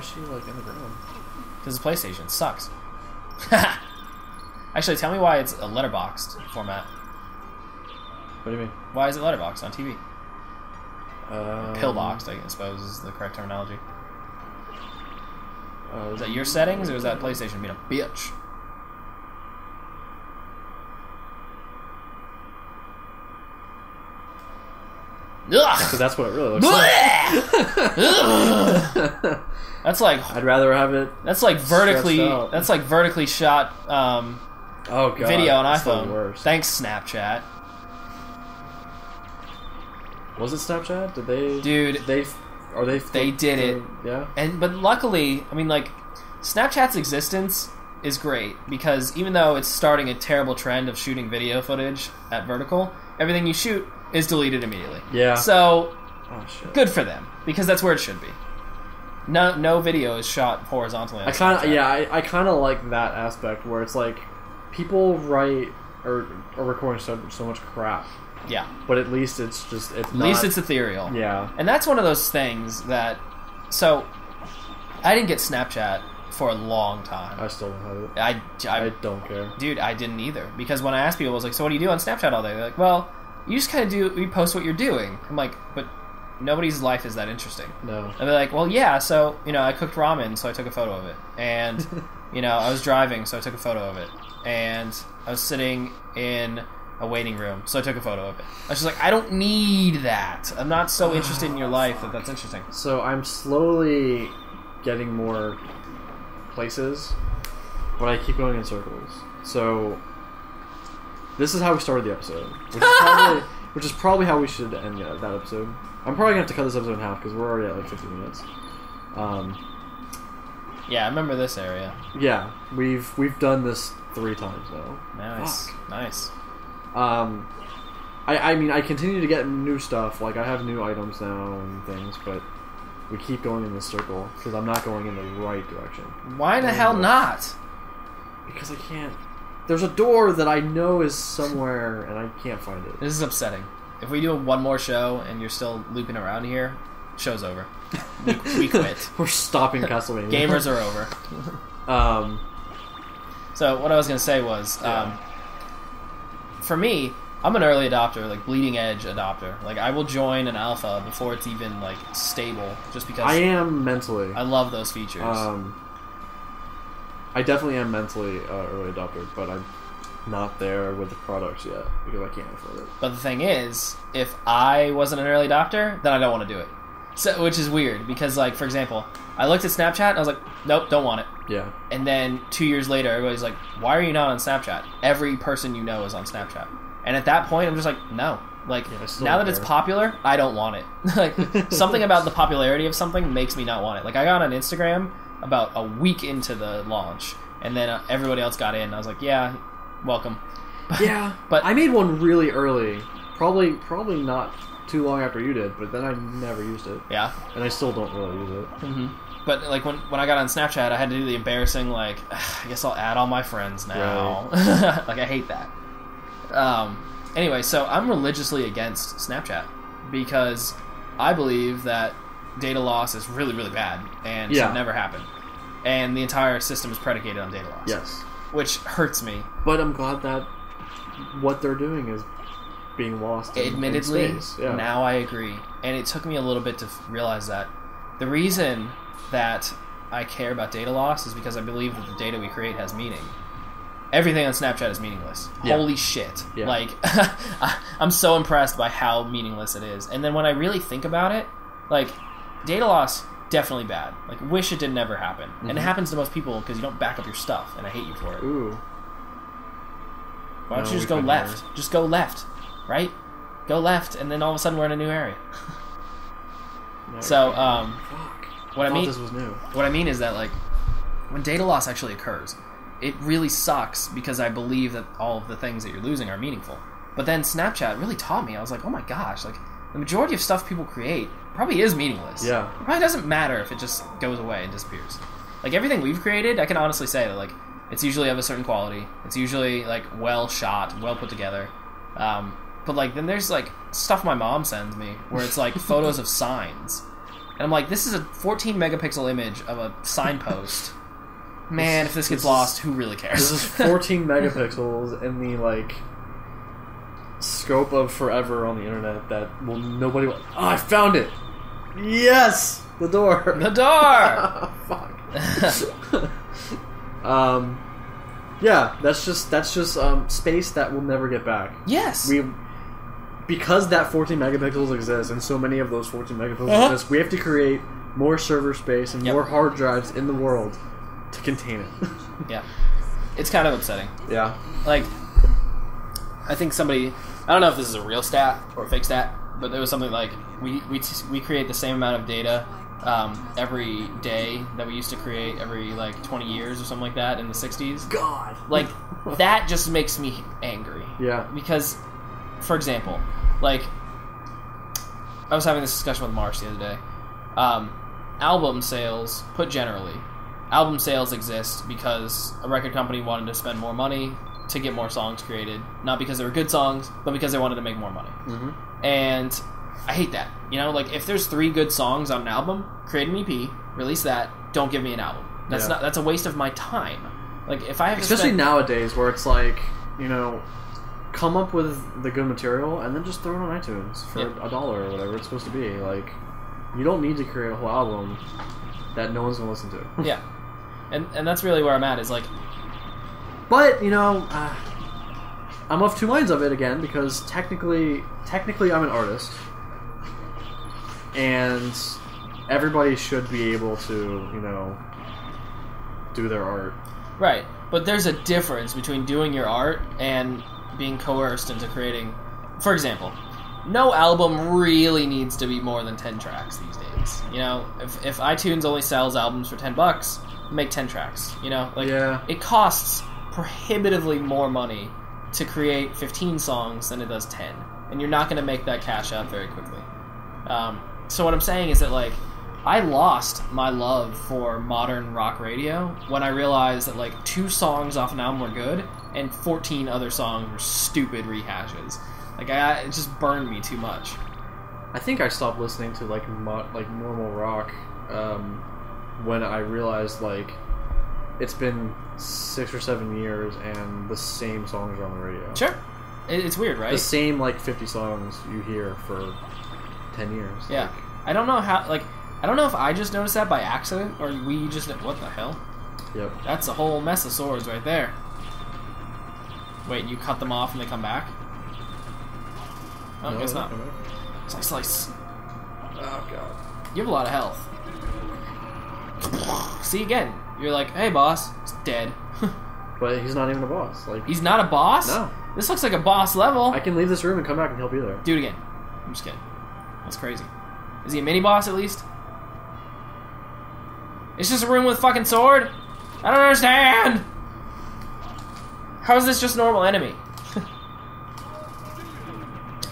is she, like, in the ground? Because the PlayStation sucks. Actually, tell me why it's a letterboxed format. What do you mean? Why is it letterboxed on TV? Pillboxed, I suppose, is the correct terminology. Is that your settings, or is that PlayStation being a bitch? Because that's what it really looks like. That's like I'd rather have it. That's like vertically. That's like vertically shot oh god, video on that's iPhone. the worst. Thanks, Snapchat. Was it Snapchat? Did they? Dude, they did it. Yeah. But luckily, I mean, like, Snapchat's existence is great because even though it's starting a terrible trend of shooting video footage at vertical, everything you shoot is deleted immediately. Yeah. So, oh, shit. Good for them because that's where it should be. No video is shot horizontally. I kind of like that aspect where it's like people write or are recording so much crap. Yeah. But at least it's ethereal. Yeah. And that's one of those things that... So, I didn't get Snapchat for a long time. I still don't have it. I don't care. Dude, I didn't either. Because when I asked people, I was like, so what do you do on Snapchat all day? They're like, well, you just kind of you post what you're doing. I'm like, but nobody's life is that interesting. No. And they're like, well, yeah, so, I cooked ramen, so I took a photo of it. And, I was driving, so I took a photo of it. And I was sitting in a waiting room, so I took a photo of it. I was just like, I don't need that. I'm not so interested in your life that's interesting. So I'm slowly getting more places, but I keep going in circles. So this is how we started the episode, which is probably how we should end that episode. I'm probably gonna have to cut this episode in half because we're already at like 50 minutes. Yeah, I remember this area. Yeah, we've done this 3 times now. Nice. Fuck. Nice. I mean, I continue to get new stuff. Like, I have new items now and things, but we keep going in this circle because I'm not going in the right direction. Why the hell not? Because I can't. There's a door that I know is somewhere, and I can't find it. This is upsetting. If we do one more show and you're still looping around here, show's over. We quit. We're stopping Castlevania. Gamers are over. So what I was going to say was, for me, I'm an early adopter, like bleeding edge adopter. Like, I will join an alpha before it's even like stable, just because I am mentally. I love those features. I definitely am mentally early adopter, but I'm not there with the products yet because I can't afford it. But the thing is, if I wasn't an early adopter, then I don't want to do it. So, which is weird because, like, for example, I looked at Snapchat and I was like, nope, don't want it. Yeah. And then 2 years later, everybody's like, why are you not on Snapchat? Every person you know is on Snapchat. And at that point, I'm just like, no. Like, now that it's popular, I don't want it. Like, something about the popularity of something makes me not want it. Like, I got on Instagram about a week into the launch, and then everybody else got in. I was like, yeah, welcome. Yeah, but I made one really early. Probably not too long after you did, but then I never used it. Yeah. And I still don't really use it. Mm-hmm. But, like, when I got on Snapchat, I had to do the embarrassing, like, I guess I'll add all my friends now. Right. Like, I hate that. Anyway, so I'm religiously against Snapchat because I believe that data loss is really, really bad and should never happen. And the entire system is predicated on data loss. Yes. Which hurts me. But I'm glad that what they're doing is being lost Admittedly, in space. Yeah. Now I agree. And it took me a little bit to realize that. The reason that I care about data loss is because I believe that the data we create has meaning. Everything on Snapchat is meaningless. Yeah. Holy shit. Yeah. Like, I'm so impressed by how meaningless it is. And then when I really think about it, like, data loss, definitely bad. Like, wish it didn't ever happen. Mm-hmm. And it happens to most people because you don't back up your stuff, and I hate you for it. Ooh. Why don't you just go left? Just go left, right? Go left, and then all of a sudden we're in a new area. So, what I mean, this was new. What I mean is that, like, when data loss actually occurs, it really sucks because I believe that all of the things that you're losing are meaningful. But then Snapchat really taught me. I was like, oh my gosh, like, the majority of stuff people create probably is meaningless. Yeah. It probably doesn't matter if it just goes away and disappears. Like, everything we've created, I can honestly say that, like, it's usually of a certain quality. It's usually, like, well shot, well put together. But, like, then there's, like, stuff my mom sends me where it's, like, photos of signs. And I'm like, this is a 14 megapixel image of a signpost. Man, if this gets lost, who really cares? This is 14 megapixels in the, like, scope of forever on the internet that nobody will... Oh, I found it! Yes! The door! The door! Fuck. Yeah, that's just space that we'll never get back. Yes! Because that 14 megapixels exists, and so many of those 14 megapixels exist, we have to create more server space and more hard drives in the world to contain it. Yeah. It's kind of upsetting. Yeah. Like, I think somebody... I don't know if this is a real stat or a fake stat, but there was something like, we create the same amount of data every day that we used to create every, like, 20 years or something like that in the 60s. God! Like, that just makes me angry. Yeah. Because, for example, like, I was having this discussion with Marsh the other day. Album sales, put generally, album sales exist because a record company wanted to spend more money to get more songs created. Not because they were good songs, but because they wanted to make more money. Mm-hmm. And I hate that. You know, like, if there's 3 good songs on an album, create an EP, release that, don't give me an album. That's a waste of my time. Like, if I have especially nowadays where it's like, you know, come up with the good material and then just throw it on iTunes for $1 or whatever it's supposed to be. Like, you don't need to create a whole album that no one's gonna listen to. Yeah. And that's really where I'm at, is like... But, you know, I'm of two minds of it again, because technically I'm an artist, and everybody should be able to, you know, do their art. Right, but there's a difference between doing your art and being coerced into creating... For example, no album really needs to be more than 10 tracks these days. You know, if iTunes only sells albums for $10, make 10 tracks. You know, like, it costs prohibitively more money to create 15 songs than it does 10, and you're not going to make that cash out very quickly. So what I'm saying is that, like, I lost my love for modern rock radio when I realized that, like, 2 songs off an album were good and 14 other songs were stupid rehashes. Like, it just burned me too much. I think I stopped listening to, like, normal rock when I realized, like, it's been 6 or 7 years and the same songs are on the radio. Sure. It's weird, right? The same, like, 50 songs you hear for 10 years. Yeah. Like, I don't know how, like, I don't know if I just noticed that by accident or we just... What the hell? Yep. That's a whole mess of swords right there. Wait, you cut them off and they come back? Oh, no, guess not. Slice. Oh, God. You have a lot of health. See, again, you're like, hey, boss. It's dead. But he's not even a boss. Like, he's not a boss? No. This looks like a boss level. I can leave this room and come back and he'll be there. Do it again. I'm just kidding. That's crazy. Is he a mini-boss, at least? It's just a room with a fucking sword? I don't understand! How is this just normal enemy?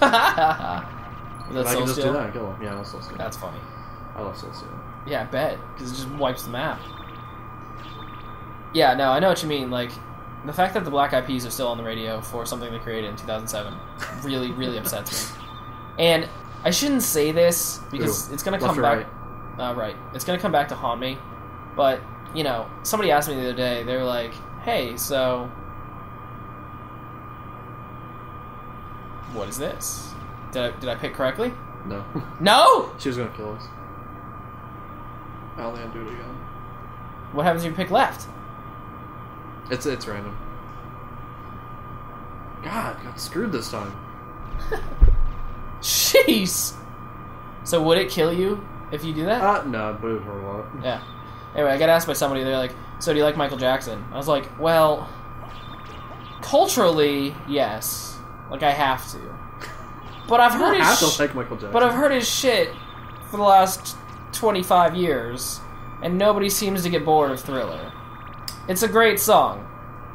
I can just do that and kill him. Yeah, that's Soul Steal. That's funny. I love Soul Steal. Yeah, I bet. Because it just wipes the map. Yeah, no, I know what you mean. Like, the fact that the Black Eyed Peas are still on the radio for something they created in 2007 really, really upsets me. And I shouldn't say this because it's going to come back... Right. It's going to come back to haunt me. But, you know, somebody asked me the other day, they were like, hey, so... what is this? Did I pick correctly? No. No?! She was going to kill us. I'll land do it again. What happens if you pick left? It's random. God, got screwed this time. Jeez! So would it kill you if you do that? No, but it would hurt a lot. Yeah. Anyway, I got asked by somebody, they're like, so do you like Michael Jackson? I was like, well, culturally, yes. Like, I have to. But I've heard like Michael Jackson. But I've heard his shit for the last 25 years, and nobody seems to get bored of Thriller. It's a great song.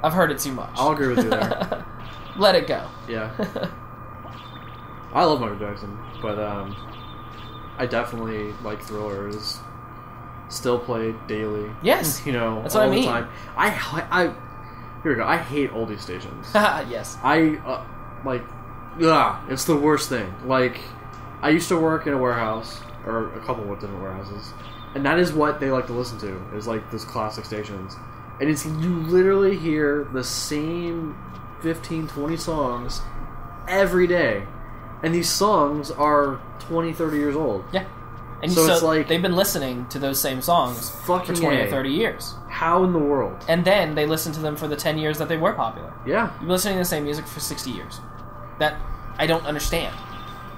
I've heard it too much. I'll agree with you there. Let it go. Yeah. I love Michael Jackson, but I definitely like Thriller. Is still played daily. Yes. You know, that's all what I mean. The time. Here we go. I hate oldie stations. Yes. It's the worst thing. Like, I used to work in a warehouse or a couple with different warehouses, and that is what they like to listen to. Is like those classic stations, and it's you literally hear the same 15, 20 songs every day, and these songs are 20, 30 years old. Yeah. And so it's like they've been listening to those same songs for 20 or 30 years. How in the world? And then they listen to them for the 10 years that they were popular. Yeah. You've been listening to the same music for 60 years. That I don't understand.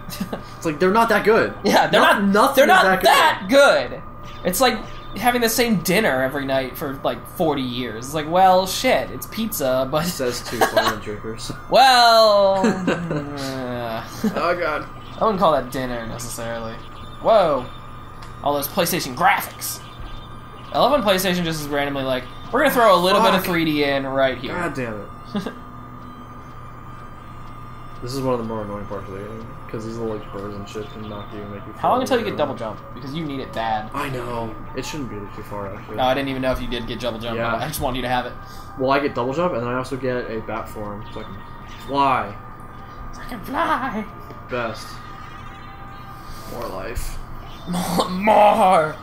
It's like they're not that good. Yeah, they're not nothing. They're not that good. It's like having the same dinner every night for like 40 years. It's like, well, shit, it's pizza, but says two silent drinkers. Well, oh god. I wouldn't call that dinner necessarily. Whoa. All those PlayStation graphics. I love when PlayStation just is randomly like, we're going to throw a little bit of 3D in right here. God damn it. This is one of the more annoying parts of the game, because these little like birds and shit can knock you and make you fall. How long until you get double jump? Because you need it bad. I know. It shouldn't be too far, actually. No, I didn't even know if you did get double jump. Yeah. I just wanted you to have it. Well, I get double jump, and then I also get a bat form, so I can fly. So I can fly. Best. More life. More.